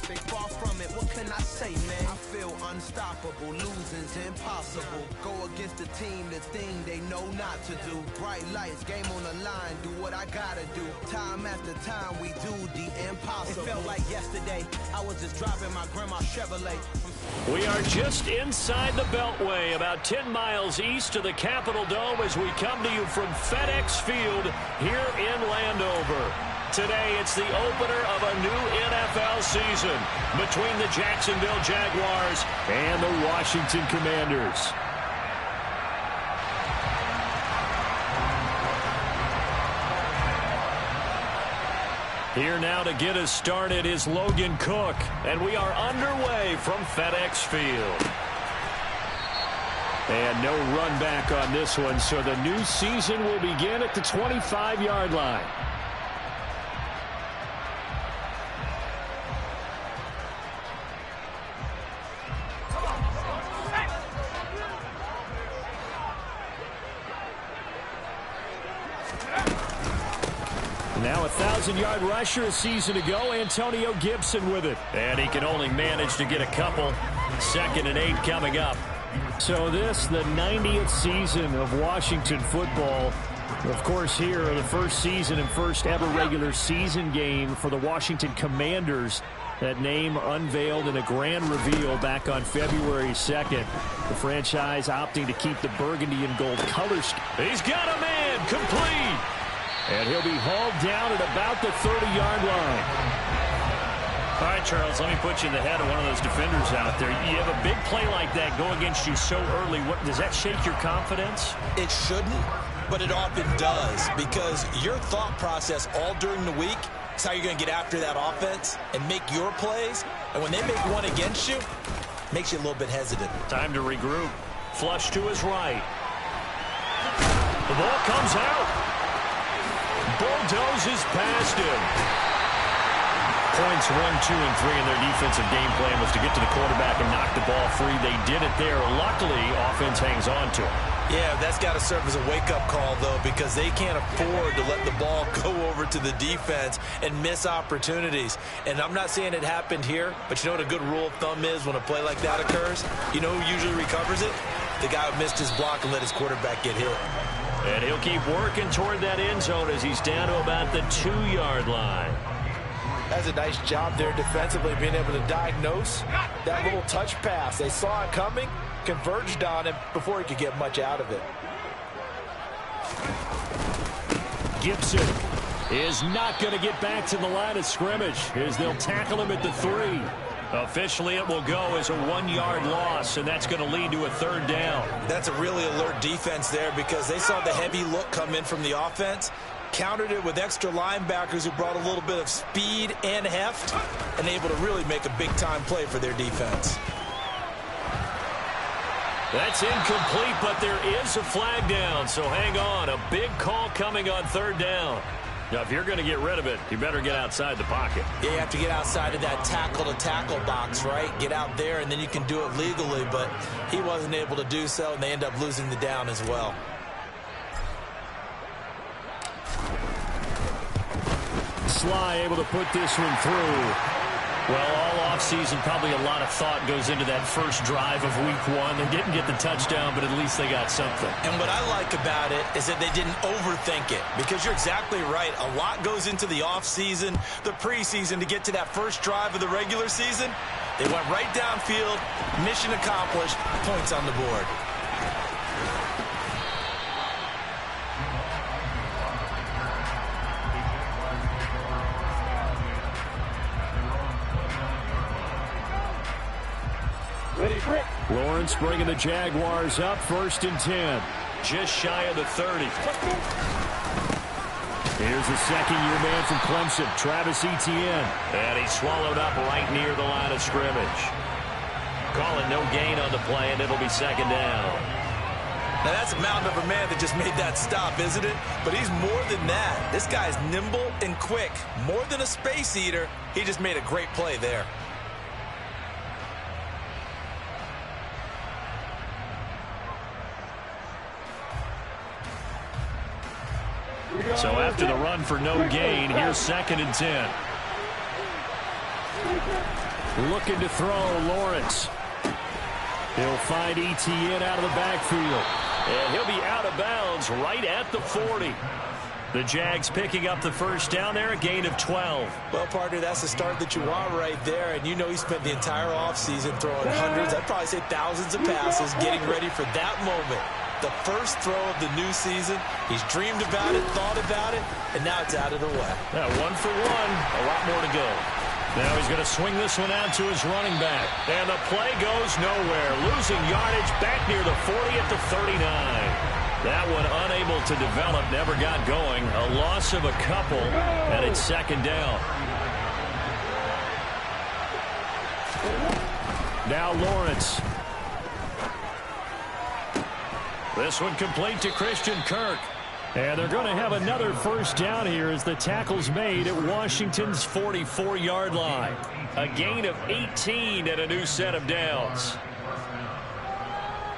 They far from it, what can I say, man? I feel unstoppable, losing's impossible. Go against the team, the thing they know not to do. Bright lights, game on the line, do what I gotta do. Time after time, we do the impossible. It felt like yesterday, I was just driving my grandma's Chevrolet. We are just inside the Beltway, about 10 miles east of the Capitol Dome as we come to you from FedEx Field here in Landover. Today, it's the opener of a new NFL season between the Jacksonville Jaguars and the Washington Commanders. Here now to get us started is Logan Cook, and we are underway from FedEx Field. And no run back on this one, so the new season will begin at the 25-yard line. Now a 1,000-yard rusher a season ago, Antonio Gibson with it. And he can only manage to get a couple. 2nd and 8 coming up. So this, the 90th season of Washington football. Of course, here, the first season and first ever regular season game for the Washington Commanders. That name unveiled in a grand reveal back on February 2nd. The franchise opting to keep the burgundy and gold colors. He's got a man, complete. And he'll be hauled down at about the 30-yard line. All right, Charles, let me put you in the head of one of those defenders out there. You have a big play like that go against you so early. What, does that shake your confidence? It shouldn't, but it often does, because your thought process all during the week is how you're going to get after that offense and make your plays. And when they make one against you, it makes you a little bit hesitant. Time to regroup. Flush to his right. The ball comes out. Bulldozes past him. Points 1, 2, and 3 in their defensive game plan was to get to the quarterback and knock the ball free. They did it there. Luckily, offense hangs on to it. Yeah, that's got to serve as a wake-up call, though, because they can't afford to let the ball go over to the defense and miss opportunities. And I'm not saying it happened here, but you know what a good rule of thumb is when a play like that occurs? You know who usually recovers it? The guy who missed his block and let his quarterback get hit. And he'll keep working toward that end zone as he's down to about the 2-yard line. That's a nice job there defensively, being able to diagnose that little touch pass. They saw it coming, converged on him before he could get much out of it. Gibson is not going to get back to the line of scrimmage as they'll tackle him at the 3. Officially, it will go as a 1-yard loss, and that's going to lead to a 3rd down. That's a really alert defense there because they saw the heavy look come in from the offense, countered it with extra linebackers who brought a little bit of speed and heft, and able to really make a big-time play for their defense. That's incomplete, but there is a flag down, so hang on. A big call coming on 3rd down. Now, if you're going to get rid of it, you better get outside the pocket. Yeah, you have to get outside of that tackle-to-tackle box, right? Get out there, and then you can do it legally, but he wasn't able to do so, and they end up losing the down as well. Sly able to put this one through. Well, all offseason, probably a lot of thought goes into that first drive of week 1. They didn't get the touchdown, but at least they got something. And what I like about it is that they didn't overthink it, because you're exactly right. A lot goes into the offseason, the preseason, to get to that first drive of the regular season. They went right downfield, mission accomplished, points on the board. Lawrence bringing the Jaguars up, 1st and 10. Just shy of the 30. Here's the second-year man from Clemson, Travis Etienne. And he's swallowed up right near the line of scrimmage. Calling no gain on the play, and it'll be 2nd down. Now, that's a mountain of a man that just made that stop, isn't it? But he's more than that. This guy's nimble and quick. More than a space eater, he just made a great play there. So after the run for no gain, here's 2nd and 10. Looking to throw, Lawrence. He'll find Etienne out of the backfield. And he'll be out of bounds right at the 40. The Jags picking up the first down there, a gain of 12. Well, partner, that's the start that you want right there. And you know he spent the entire offseason throwing hundreds, I'd probably say thousands of passes, getting ready for that moment. The first throw of the new season. He's dreamed about it, thought about it, and now it's out of the way. Yeah, 1 for 1. A lot more to go. Now he's going to swing this one out to his running back. And the play goes nowhere. Losing yardage back near the 40 at the 39. That one unable to develop, never got going. A loss of a couple, and it's second down. Now Lawrence. This one complete to Christian Kirk. And they're going to have another first down here as the tackle's made at Washington's 44-yard line. A gain of 18 and a new set of downs.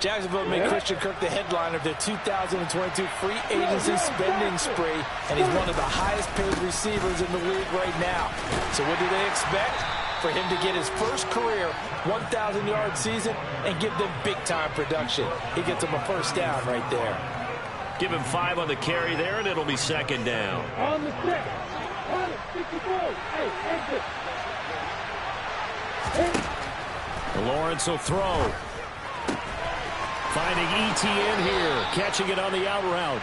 Jacksonville made Christian Kirk the headliner of their 2022 free agency spending spree, and he's one of the highest-paid receivers in the league right now. So what do they expect? For him to get his first career 1,000-yard season and give them big-time production. He gets them a first down right there. Give him 5 on the carry there, and it'll be second down. On the 6. On it. 64. Hey, exit. Lawrence will throw. Finding Etienne here, catching it on the out route.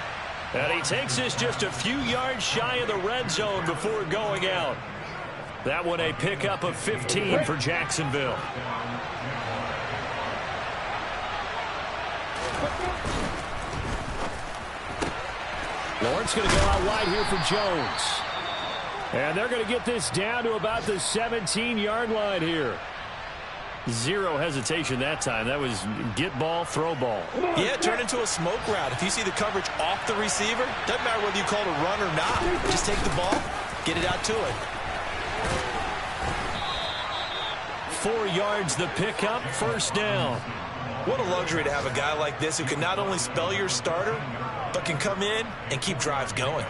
And he takes this just a few yards shy of the red zone before going out. That one a pickup of 15 for Jacksonville. Lawrence going to go out wide here for Jones. And they're going to get this down to about the 17-yard line here. Zero hesitation that time. That was get ball, throw ball. Yeah, turn into a smoke route. If you see the coverage off the receiver, doesn't matter whether you call it a run or not. Just take the ball, get it out to it. 4 yards the pickup, first down. What a luxury to have a guy like this who can not only spell your starter, but can come in and keep drives going.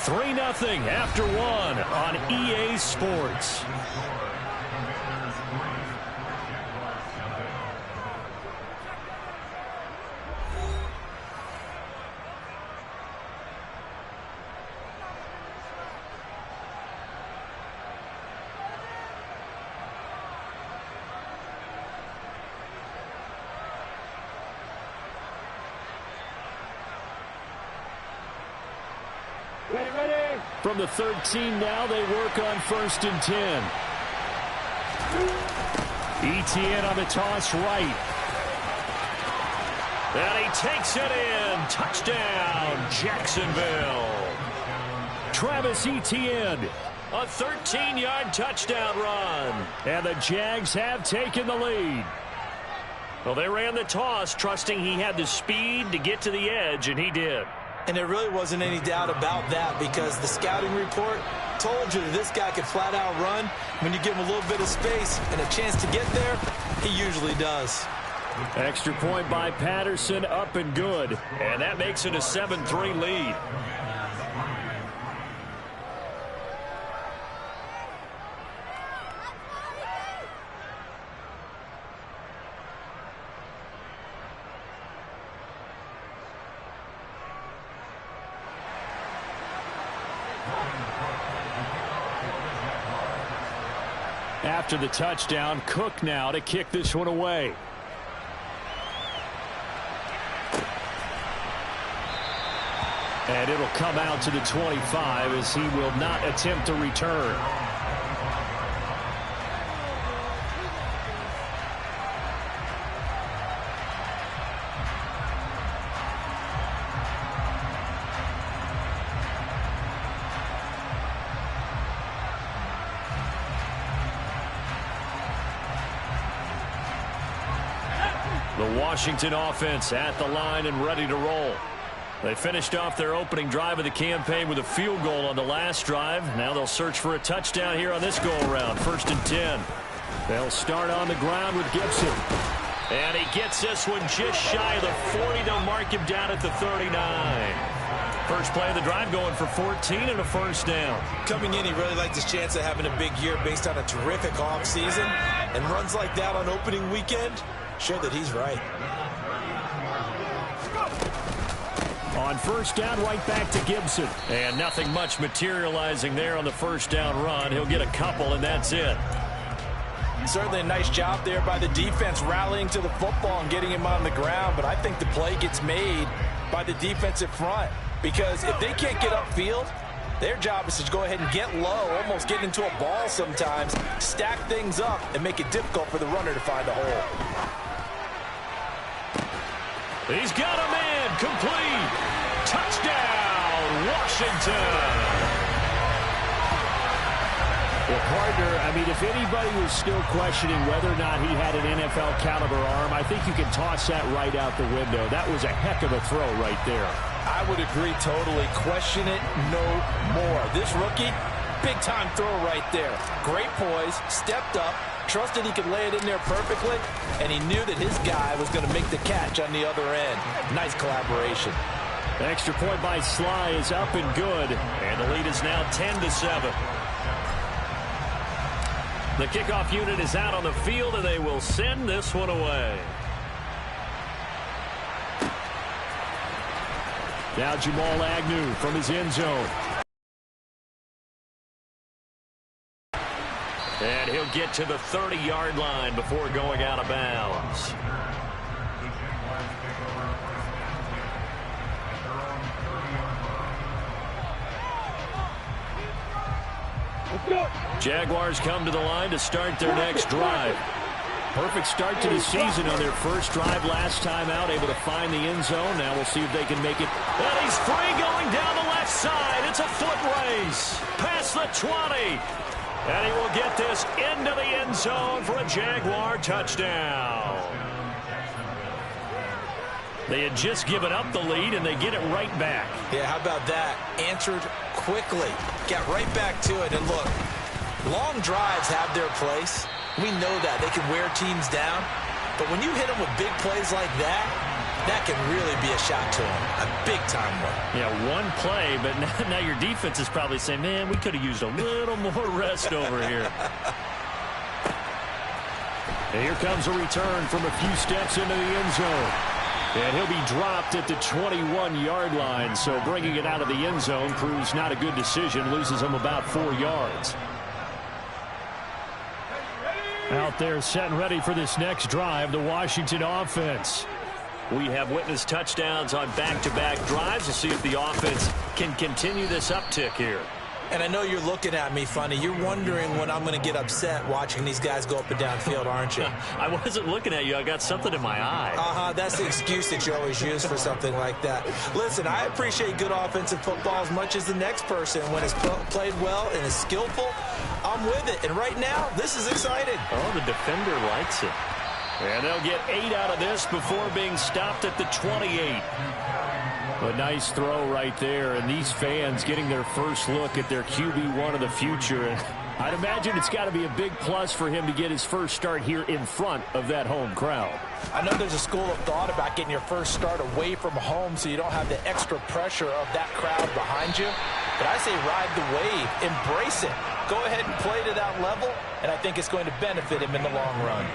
3-0 after 1 on EA Sports. From the 13 now, they work on 1st and 10. Etienne on the toss right. And he takes it in. Touchdown, Jacksonville. Travis Etienne, a 13-yard touchdown run. And the Jags have taken the lead. Well, they ran the toss, trusting he had the speed to get to the edge, and he did. And there really wasn't any doubt about that because the scouting report told you that this guy could flat out run. When you give him a little bit of space and a chance to get there, he usually does. Extra point by Patterson, up and good. And that makes it a 7-3 lead. After the touchdown, Cook now to kick this one away. And it'll come out to the 25 as he will not attempt to return. The Washington offense at the line and ready to roll. They finished off their opening drive of the campaign with a field goal on the last drive. Now they'll search for a touchdown here on this go-around. 1st and 10. They'll start on the ground with Gibson. And he gets this one just shy of the 40. They'll mark him down at the 39. First play of the drive going for 14 and a first down. Coming in, he really liked his chance of having a big year based on a terrific offseason. And runs like that on opening weekend show that he's right. On first down, right back to Gibson. And nothing much materializing there on the first down run. He'll get a couple, and that's it. Certainly a nice job there by the defense rallying to the football and getting him on the ground. But I think the play gets made by the defensive front. Because if they can't get upfield, their job is to go ahead and get low, almost get into a ball sometimes, stack things up, and make it difficult for the runner to find a hole. He's got a man, complete. Touchdown, Washington. Well, partner, I mean, if anybody was still questioning whether or not he had an NFL caliber arm, I think you can toss that right out the window. That was a heck of a throw right there. I would agree totally. Question it no more. This rookie, big-time throw right there. Great poise, stepped up, trusted he could lay it in there perfectly, and he knew that his guy was going to make the catch on the other end. Nice collaboration. Extra point by Sly is up and good, and the lead is now 10-7. The kickoff unit is out on the field, and they will send this one away. Now Jamal Agnew from his end zone. And he'll get to the 30-yard line before going out of bounds. Jaguars come to the line to start their next drive. Perfect start to the season on their first drive last time out, able to find the end zone. Now we'll see if they can make it. And he's free going down the left side. It's a foot race. Past the 20. And he will get this into the end zone for a Jaguar touchdown. They had just given up the lead, and they get it right back. Yeah, how about that? Answered quickly. Got right back to it. And look, long drives have their place. We know that. They can wear teams down. But when you hit them with big plays like that, that can really be a shot to them. A big-time one. Yeah, one play, but now your defense is probably saying, man, we could have used a little more rest over here. And here comes a return from a few steps into the end zone. And he'll be dropped at the 21-yard line, so bringing it out of the end zone proves not a good decision, loses him about 4 yards. Out there set and ready for this next drive, the Washington offense. We have witnessed touchdowns on back-to-back drives to see if the offense can continue this uptick here. And I know you're looking at me funny. You're wondering when I'm going to get upset watching these guys go up and down field, aren't you? I wasn't looking at you. I got something in my eye. That's the excuse that you always use for something like that. Listen, I appreciate good offensive football as much as the next person. When it's played well and is skillful, I'm with it. And right now, this is exciting. Oh, the defender likes it. And they'll get 8 out of this before being stopped at the 28. A nice throw right there, and these fans getting their first look at their QB1 of the future. And I'd imagine it's got to be a big plus for him to get his first start here in front of that home crowd. I know there's a school of thought about getting your first start away from home so you don't have the extra pressure of that crowd behind you. But I say ride the wave, embrace it. Go ahead and play to that level, and I think it's going to benefit him in the long run.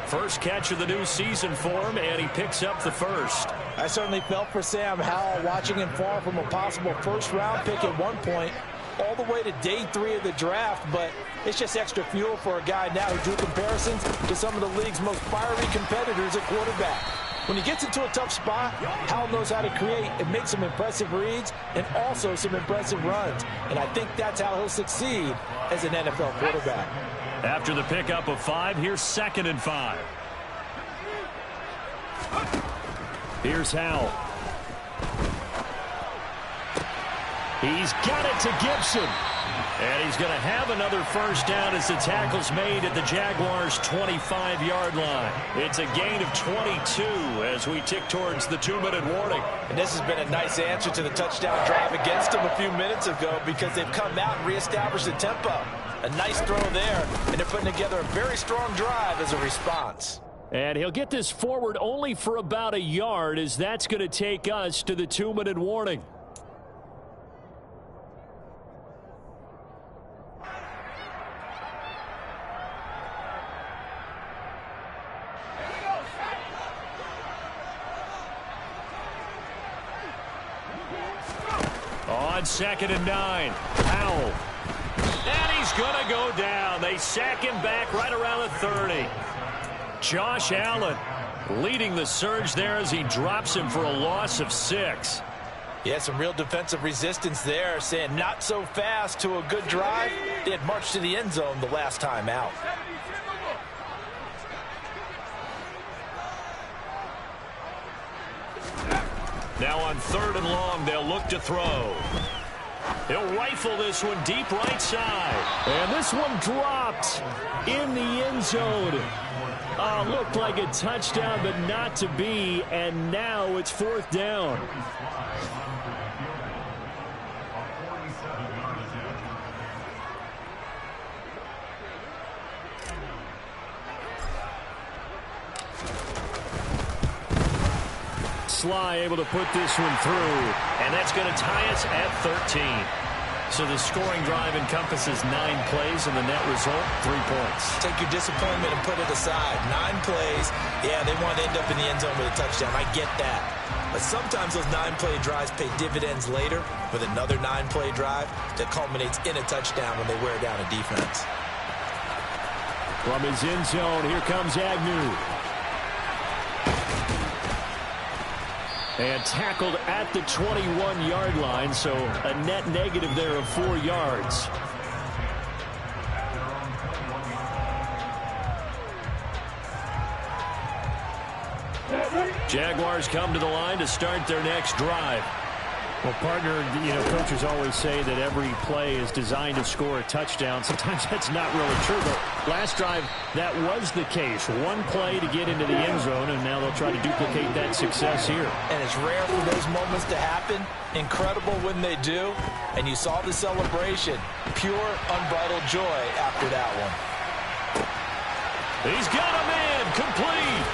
First catch of the new season for him, and he picks up the first. I certainly felt for Sam Howell watching him fall from a possible first-round pick at one point all the way to day 3 of the draft, but it's just extra fuel for a guy now who drew comparisons to some of the league's most fiery competitors at quarterback. When he gets into a tough spot, Howell knows how to create and make some impressive reads and also some impressive runs, and I think that's how he'll succeed as an NFL quarterback. After the pickup of 5, here's 2nd and 5. Here's Howell. He's got it to Gibson. And he's going to have another first down as the tackle's made at the Jaguars' 25-yard line. It's a gain of 22 as we tick towards the 2-minute warning. And this has been a nice answer to the touchdown drive against them a few minutes ago because they've come out and reestablished the tempo. A nice throw there, and they're putting together a very strong drive as a response. And he'll get this forward only for about a yard, as that's going to take us to the 2-minute warning. On 2nd and 9, Powell. And he's going to go down. They sack him back right around the 30. Josh Allen leading the surge there as he drops him for a loss of 6. Yeah, some real defensive resistance there, saying not so fast to a good drive. They had marched to the end zone the last time out. Now on 3rd and long, they'll look to throw. He'll rifle this one deep right side. And this one dropped in the end zone. Looked like a touchdown, but not to be. And now it's 4th down. Sly able to put this one through, and that's going to tie us at 13. So the scoring drive encompasses 9 plays, and the net result, 3 points. Take your disappointment and put it aside. 9 plays. Yeah, they want to end up in the end zone with a touchdown. I get that. But sometimes those 9-play drives pay dividends later with another 9-play drive that culminates in a touchdown when they wear down a defense. From his end zone, here comes Agnew. And tackled at the 21-yard line, so a net negative there of 4 yards. Jaguars come to the line to start their next drive. Well, partner, coaches always say that every play is designed to score a touchdown. Sometimes that's not really true, but last drive, that was the case. 1 play to get into the end zone, and now they'll try to duplicate that success here. And it's rare for those moments to happen. Incredible when they do. And you saw the celebration. Pure, unbridled joy after that one. He's got him in. Complete.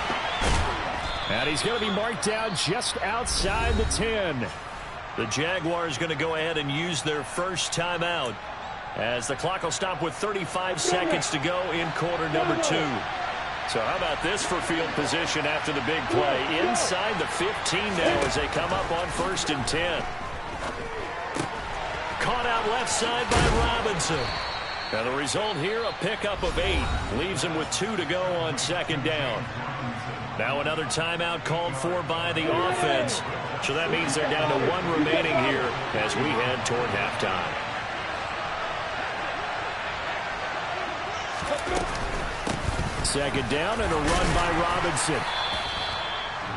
And he's going to be marked down just outside the 10. The Jaguars going to go ahead and use their first timeout as the clock will stop with 35 seconds to go in quarter number 2. So how about this for field position after the big play? Inside the 15 now as they come up on 1st and 10. Caught out left side by Robinson. Now the result here, a pickup of 8. Leaves him with 2 to go on 2nd down. Now another timeout called for by the offense. So that means they're down to 1 remaining here as we head toward halftime. Second down and a run by Robinson.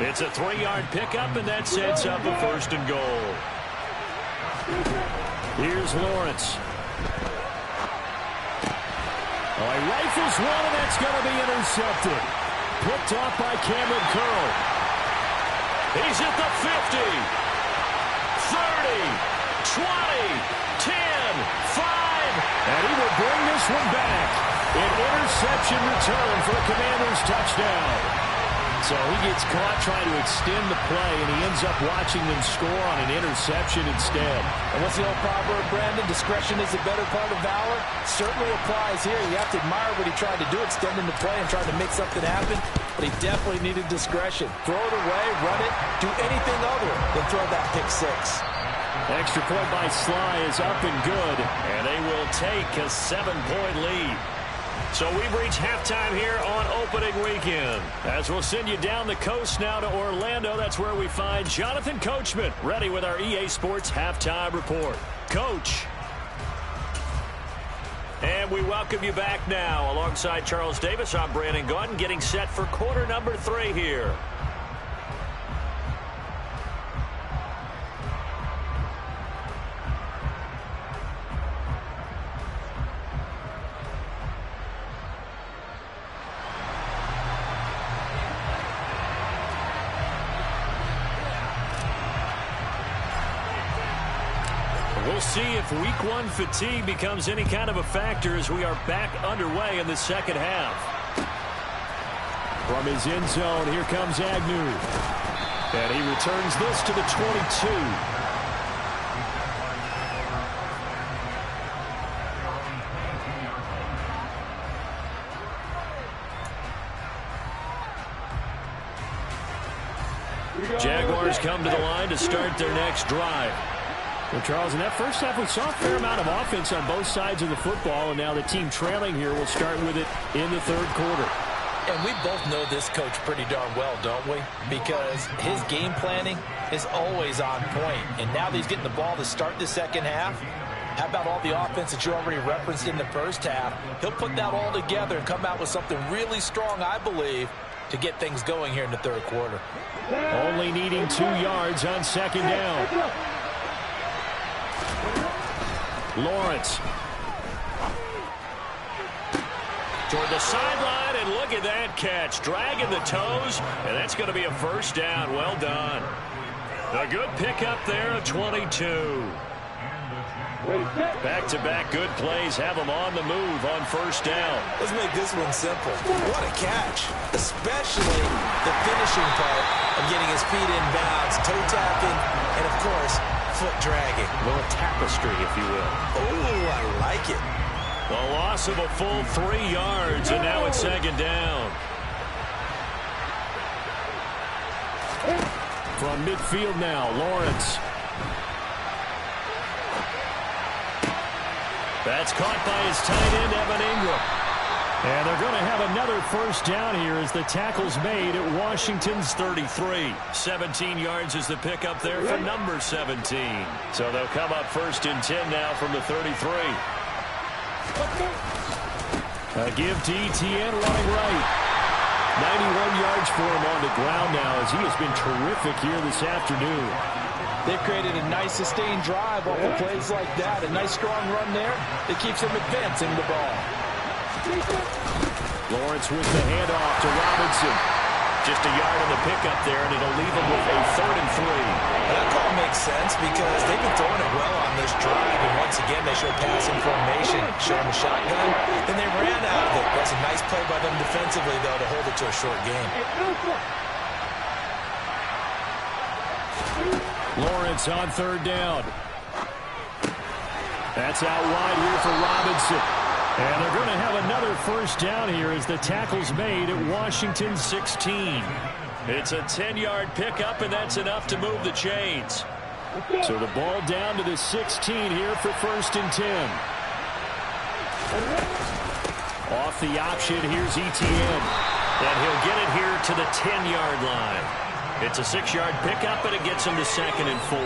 It's a 3-yard pickup, and that sets up a 1st and goal. Here's Lawrence. Oh, he rifles one, and that's going to be intercepted. Picked off by Cameron Curl. He's at the 50, 30, 20, 10, 5. And he will bring this one back. An interception return for the Commanders' touchdown. So he gets caught trying to extend the play, and he ends up watching them score on an interception instead. And what's the old proverb, Brandon? Discretion is the better part of valor. Certainly applies here. You have to admire what he tried to do, extending the play and trying to make something happen. But he definitely needed discretion. Throw it away, run it, do anything other than throw that pick 6. Extra point by Sly is up and good, and they will take a 7-point lead. So we've reached halftime here on opening weekend. As we'll send you down the coast now to Orlando, that's where we find Jonathan Coachman ready with our EA Sports halftime report. Coach. And we welcome you back now. Alongside Charles Davis, I'm Brandon Gaudin, getting set for quarter number 3 here. We'll see if week 1 fatigue becomes any kind of a factor as we are back underway in the second half. From his end zone, here comes Agnew. And he returns this to the 22. Jaguars come to the line to start their next drive. Well, Charles, in that first half, we saw a fair amount of offense on both sides of the football, and now the team trailing here will start with it in the third quarter. And we both know this coach pretty darn well, don't we? Because his game planning is always on point. And now that he's getting the ball to start the second half, how about all the offense that you already referenced in the first half? He'll put that all together and come out with something really strong, I believe, to get things going here in the third quarter. Only needing 2 yards on second down. Lawrence. Toward the sideline, and look at that catch. Dragging the toes, and that's going to be a first down. Well done. A good pickup there at 22. Back-to-back good plays have them on the move on first down. Let's make this one simple. What a catch, especially the finishing part of getting his feet in bounds, toe tapping, and, of course, foot dragging. A little tapestry, if you will. Oh, I like it. The loss of a full 3 yards, and now it's second down. From midfield now, Lawrence. That's caught by his tight end, Evan Ingram. And they're going to have another first down here as the tackle's made at Washington's 33. 17 yards is the pickup there for number 17. So they'll come up first and 10 now from the 33. A give to Etienne running right. 91 yards for him on the ground now as he has been terrific here this afternoon. They've created a nice sustained drive off of plays like that. A nice strong run there that keeps them advancing the ball. Lawrence with the handoff to Robinson. Just a yard on the pickup there, and it'll leave them with a 3rd and 3. That call makes sense because they've been throwing it well on this drive. And once again, they showed passing formation, showing the shotgun. Then they ran out of it. That's a nice play by them defensively, though, to hold it to a short game. Lawrence on 3rd down. That's out wide here for Robinson. And they're going to have another first down here as the tackle's made at Washington 16. It's a 10-yard pickup, and that's enough to move the chains. So the ball down to the 16 here for 1st and 10. Off the option, here's Etienne. And he'll get it here to the 10-yard line. It's a 6-yard pickup, and it gets him to 2nd and 4.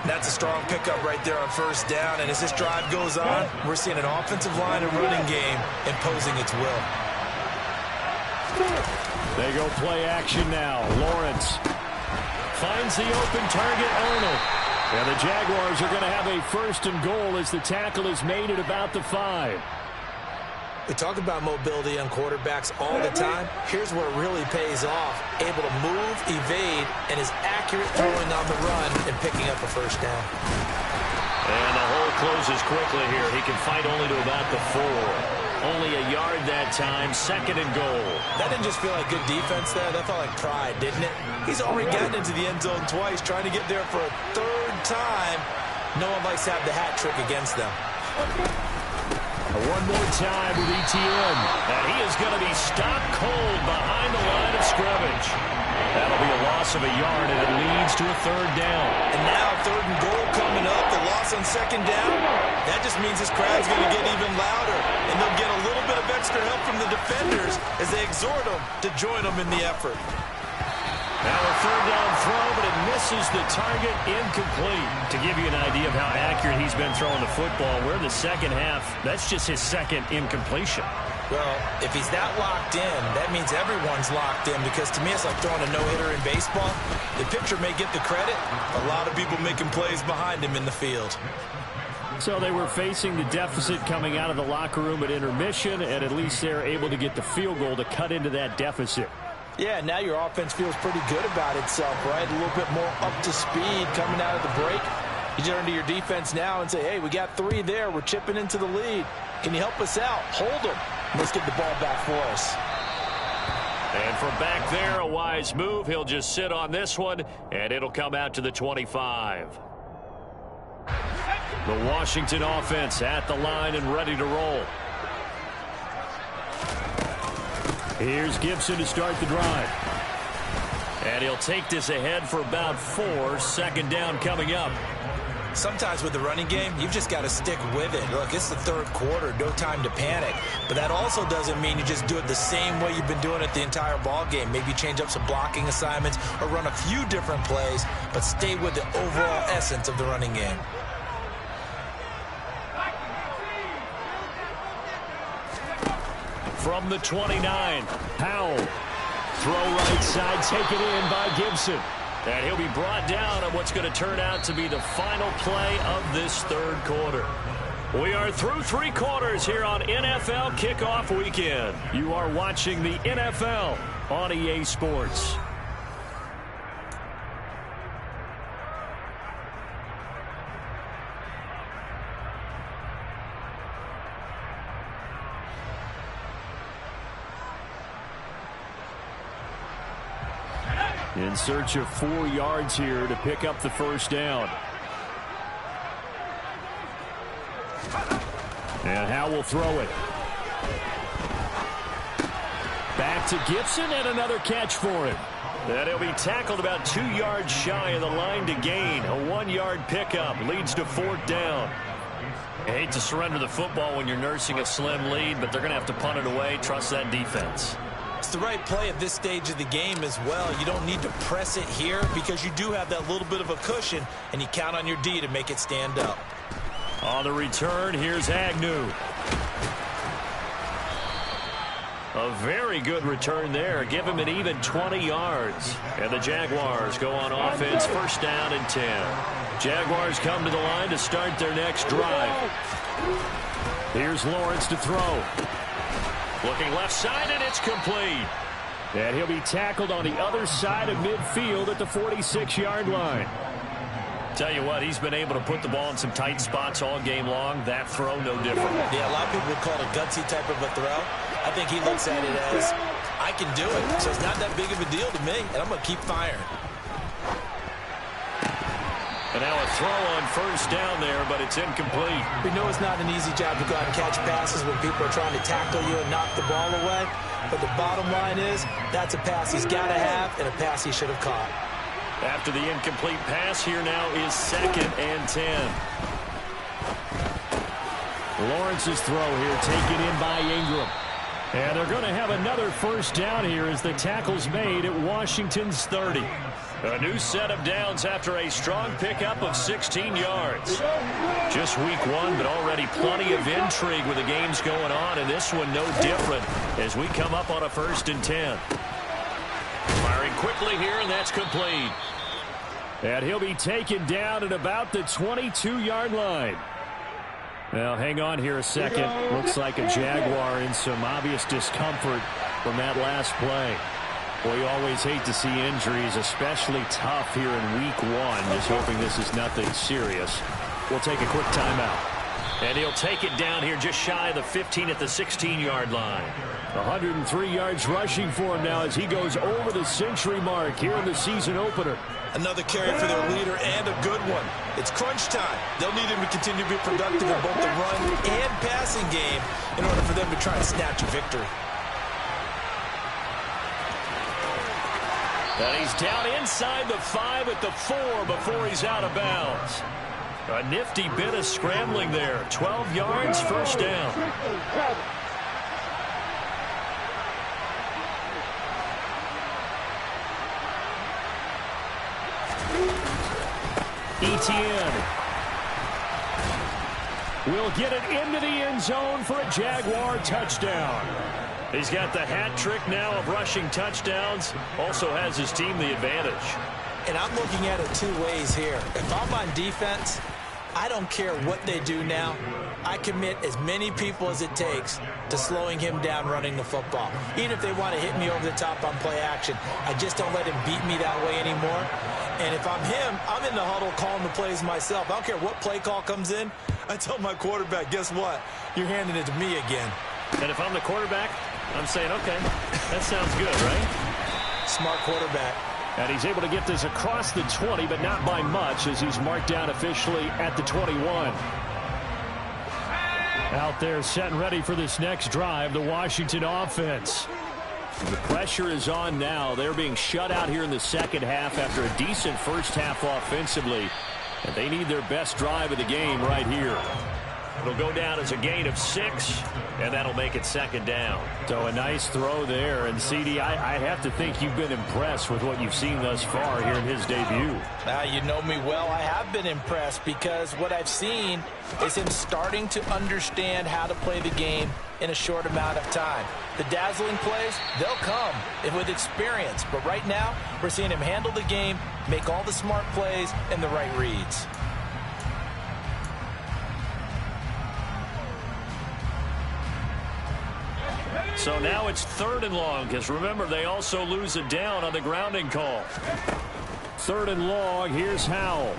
That's a strong pickup right there on first down. And as this drive goes on, we're seeing an offensive line and running game imposing its will. They go play action now. Lawrence finds the open target, Arnold. And the Jaguars are going to have a 1st and goal as the tackle is made at about the 5. We talk about mobility on quarterbacks all the time. Here's where it really pays off. Able to move, evade, and is accurate throwing on the run and picking up a first down. And the hole closes quickly here. He can fight only to about the 4. Only a yard that time, 2nd and goal. That didn't just feel like good defense there. That felt like pride, didn't it? He's already gotten into the end zone twice, trying to get there for a 3rd time. No one likes to have the hat trick against them. One more time with Etienne. And he is going to be stopped cold behind the line of scrimmage. That'll be a loss of a yard, and it leads to a 3rd down. And now 3rd and goal coming up. The loss on 2nd down. That just means this crowd's going to get even louder. And they'll get a little bit of extra help from the defenders as they exhort them to join them in the effort. Now a 3rd down throw, but it misses the target, incomplete. To give you an idea of how accurate he's been throwing the football, we're in the second half. That's just his 2nd incompletion. Well, if he's that locked in, that means everyone's locked in because to me it's like throwing a no-hitter in baseball. The pitcher may get the credit. A lot of people making plays behind him in the field. So they were facing the deficit coming out of the locker room at intermission, and at least they're able to get the field goal to cut into that deficit. Yeah, now your offense feels pretty good about itself, right? A little bit more up to speed coming out of the break. You turn to your defense now and say, hey, we got 3 there. We're chipping into the lead. Can you help us out? Hold them. Let's get the ball back for us. And from back there, a wise move. He'll just sit on this one, and it'll come out to the 25. The Washington offense at the line and ready to roll. Here's Gibson to start the drive. And he'll take this ahead for about 4. Second down coming up. Sometimes with the running game, you've just got to stick with it. Look, it's the third quarter, no time to panic. But that also doesn't mean you just do it the same way you've been doing it the entire ball game. Maybe change up some blocking assignments or run a few different plays, but stay with the overall essence of the running game. From the 29, Powell. Throw right side, taken in by Gibson. And he'll be brought down on what's going to turn out to be the final play of this third quarter. We are through 3 quarters here on NFL Kickoff Weekend. You are watching the NFL on EA Sports. In search of 4 yards here to pick up the first down. And Howe will throw it. Back to Gibson and another catch for him. And he'll be tackled about 2 yards shy of the line to gain. A 1-yard pickup leads to 4th down. I hate to surrender the football when you're nursing a slim lead, but they're going to have to punt it away. Trust that defense. It's the right play at this stage of the game as well. You don't need to press it here because you do have that little bit of a cushion, and you count on your D to make it stand up. On the return, here's Agnew. A very good return there. Give him an even 20 yards. And the Jaguars go on offense, first down and 10. Jaguars come to the line to start their next drive. Here's Lawrence to throw. Looking left side, and it's complete. And he'll be tackled on the other side of midfield at the 46-yard line. Tell you what, he's been able to put the ball in some tight spots all game long. That throw, no different. Yeah, a lot of people would call it a gutsy type of a throw. I think he looks at it as, I can do it. So it's not that big of a deal to me, and I'm going to keep firing. And now a throw on first down there, but it's incomplete. We know it's not an easy job to go out and catch passes when people are trying to tackle you and knock the ball away. But the bottom line is, that's a pass he's got to have and a pass he should have caught. After the incomplete pass, here now is 2nd and 10. Lawrence's throw here taken in by Ingram. And they're going to have another first down here as the tackle's made at Washington's 30. A new set of downs after a strong pickup of 16 yards. Just week 1, but already plenty of intrigue with the games going on, and this one no different as we come up on a 1st and 10. Firing quickly here, and that's complete. And he'll be taken down at about the 22-yard line. Now, hang on here a second. Looks like a Jaguar in some obvious discomfort from that last play. Well, you always hate to see injuries, especially tough here in week 1. Just hoping this is nothing serious. We'll take a quick timeout. And he'll take it down here just shy of the 15 at the 16-yard line. 103 yards rushing for him now as he goes over the century mark here in the season opener. Another carry for their leader and a good one. It's crunch time. They'll need him to continue to be productive in both the run and passing game in order for them to try and snatch a victory. And he's down inside the 5 at the 4 before he's out of bounds. A nifty bit of scrambling there. 12 yards, first down. Etienne will get it into the end zone for a Jaguar touchdown. He's got the hat trick now of rushing touchdowns. Also has his team the advantage. And I'm looking at it 2 ways here. If I'm on defense, I don't care what they do now. I commit as many people as it takes to slowing him down running the football. Even if they want to hit me over the top on play action, I just don't let him beat me that way anymore. And if I'm him, I'm in the huddle calling the plays myself. I don't care what play call comes in. I tell my quarterback, guess what? You're handing it to me again. And if I'm the quarterback, I'm saying, okay, that sounds good, right? Smart quarterback. And he's able to get this across the 20, but not by much, as he's marked down officially at the 21. Out there set and ready for this next drive, the Washington offense. The pressure is on now. They're being shut out here in the second half after a decent first half offensively. And they need their best drive of the game right here. It'll go down as a gain of 6, and that'll make it second down. So a nice throw there. And, CD, I have to think you've been impressed with what you've seen thus far here in his debut. You know me well. I have been impressed because what I've seen is him starting to understand how to play the game in a short amount of time. The dazzling plays, they'll come with experience. But right now, we're seeing him handle the game, make all the smart plays, and the right reads. So now it's 3rd and long, because remember, they also lose a down on the grounding call. 3rd and long, here's Howell.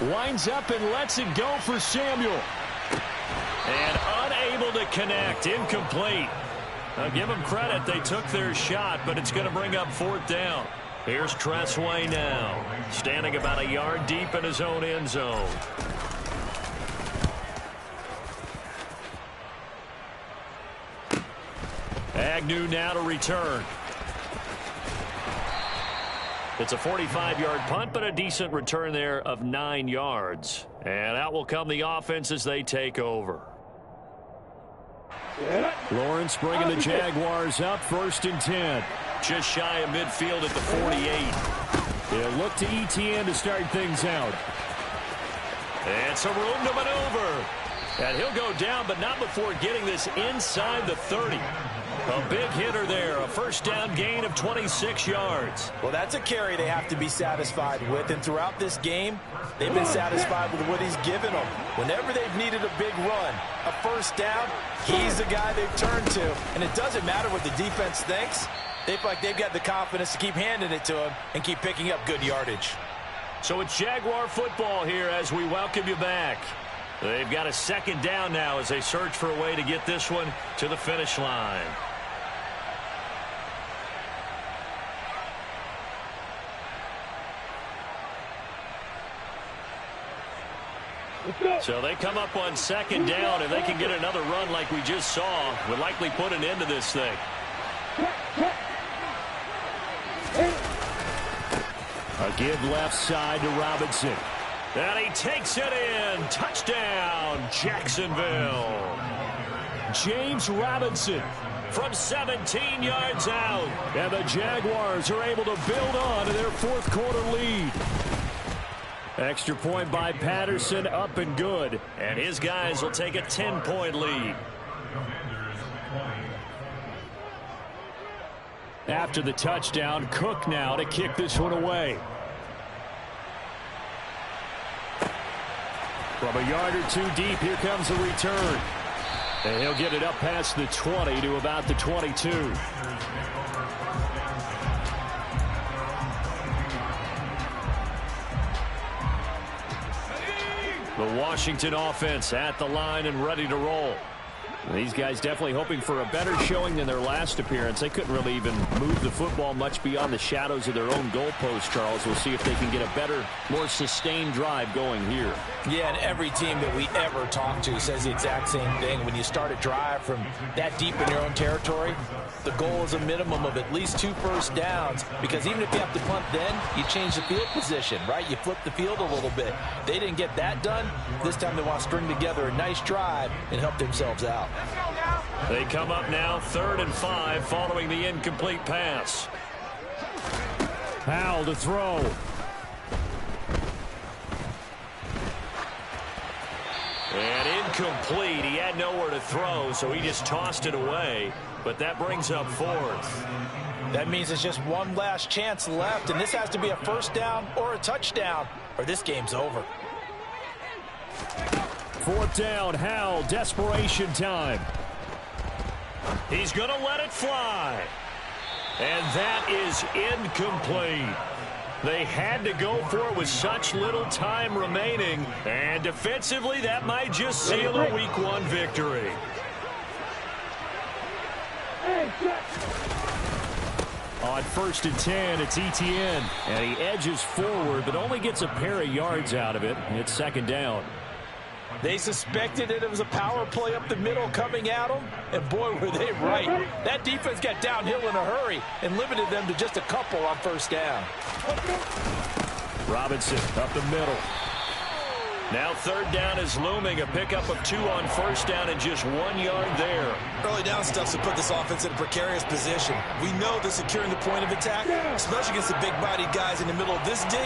Winds up and lets it go for Samuel. And unable to connect, incomplete. I'll give them credit, they took their shot, but it's going to bring up 4th down. Here's Tressway now, standing about a yard deep in his own end zone. Agnew now to return. It's a 45-yard punt, but a decent return there of 9 yards. And out will come the offense as they take over. Lawrence bringing the Jaguars up, 1st and 10. Just shy of midfield at the 48. They'll look to ETN to start things out. And some room to maneuver. And he'll go down, but not before getting this inside the 30. A big hitter there, a first down gain of 26 yards. Well, that's a carry they have to be satisfied with, and throughout this game, they've been satisfied with what he's given them. Whenever they've needed a big run, a first down, he's the guy they've turned to. And it doesn't matter what the defense thinks. They feel like they've got the confidence to keep handing it to him and keep picking up good yardage. So it's Jaguar football here as we welcome you back. They've got a second down now as they search for a way to get this one to the finish line. So they come up on second down. If they can get another run like we just saw, would likely put an end to this thing. A give left side to Robinson. And he takes it in. Touchdown, Jacksonville. James Robinson from 17 yards out. And the Jaguars are able to build on to their 4th quarter lead. Extra point by Patterson, up and good. And his guys will take a 10-point lead. After the touchdown, Cook now to kick this one away. From a yard or 2 deep, here comes a return. And he'll get it up past the 20 to about the 22. The Washington offense at the line and ready to roll. These guys definitely hoping for a better showing than their last appearance. They couldn't really even move the football much beyond the shadows of their own goalpost, Charles. We'll see if they can get a better, more sustained drive going here. Yeah, and every team that we ever talk to says the exact same thing. When you start a drive from that deep in your own territory, the goal is a minimum of at least 2 first downs, because even if you have to punt then, you change the field position, right? You flip the field a little bit. They didn't get that done. This time they want to string together a nice drive and help themselves out. They come up now 3rd and 5 following the incomplete pass. Howell to throw. And incomplete. He had nowhere to throw, so he just tossed it away. But that brings up 4th. That means it's just one last chance left, and this has to be a first down or a touchdown, or this game's over. 4th down, Howell, desperation time. He's going to let it fly. And that is incomplete. They had to go for it with such little time remaining. And defensively, that might just seal a Week 1 victory. On 1st and 10, it's Etienne. And he edges forward, but only gets a pair of yards out of it. It's 2nd down. They suspected that it was a power play up the middle coming at them, and boy, were they right. That defense got downhill in a hurry and limited them to just a couple on 1st down. Robinson up the middle. Now 3rd down is looming. A pickup of 2 on 1st down and just 1 yard there. Early down stuff to put this offense in a precarious position. We know that securing the point of attack, especially against the big-bodied guys in the middle of this D,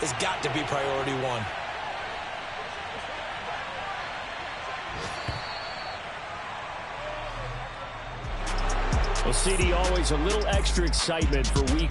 has got to be priority 1. Well, CD, always a little extra excitement for week